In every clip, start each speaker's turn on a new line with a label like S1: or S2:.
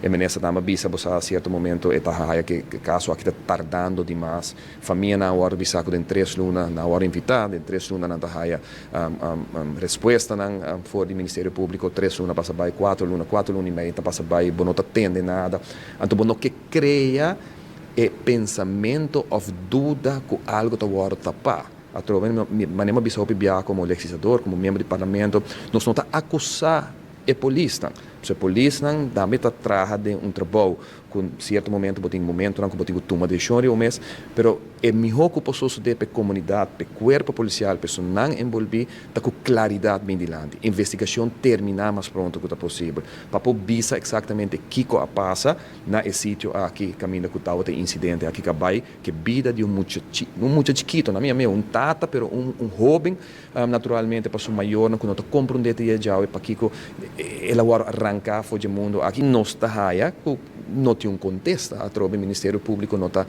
S1: Menessa dama bisa bosa a certo momento etahaya que caso aqui está tardando demais. Família na hora bisa com 3 luna, na hora invitada, 3 luna na tahaya resposta na for do Ministério Público, 3 luna passa by 4 luna e meia passa by, não atende nada. Então, não que cria pensamento of dúvida que algo está agora tapar. A trova, manema bisa como legislador, como membro do parlamento, nós não está acusar a polícia. Se polícia também está trabalhando de trabalho com certo momento, botem momento não botem toma decisão o mês, pero é melhor que posso suceder para a comunidade, para o corpo policial, para não envolver, tá com claridade bem dilante. Investigação terminar mais pronto que possível, para poder ver exatamente o que passa na sítio aqui, caminho que estava tem incidente aqui que vida de um muito chiquito, na minha tata, pero jovem, naturalmente para o maior, não está compreendendo já para que ela agora arrancar fora do mundo aqui não está aí, não tem contexto, a trova Ministério Público não está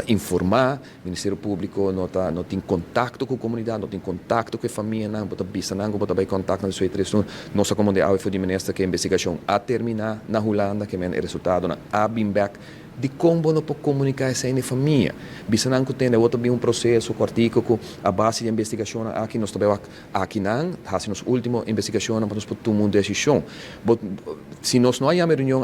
S1: informar, Ministério Público não tem contato com a comunidade, não tem contato com a família, não bota bisa, não bota bem contato na sua direção. Nossa comunidade foi de ministra que a investigação a terminar na Holanda, que é o resultado na Abimback, de como não pode comunicar sem a família. Bisa não tem outro processo, o artigo com a base de investigação aqui nós também aqui não, fazemos última investigação para nós poder tomar uma decisão. Se nós não há uma reunião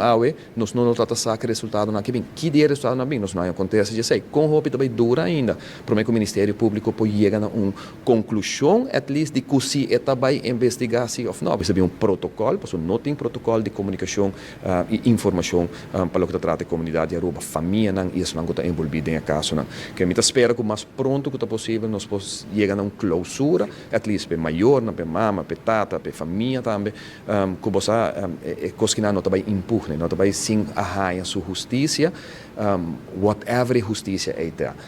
S1: nós não tratamos sacar resultado aqui bem. Que dia resultado não bem, nós não acontece já sei. Com roupa também dura ainda. Prometo que o Ministério Público pode chegar a uma conclusão, at least de que se é também investigar se ou não. Bisa um protocolo, porque não tem protocolo de comunicação e informação para o que trata a comunidade e a família não isso não está envolvida em caso não. Que a gente espera que o mais pronto que possível nós possamos chegar a uma clausura, at least para maior, para mama, para tata, para família também, que você que não também empurra, não também sim arranha sua justiça, whatever justiça é.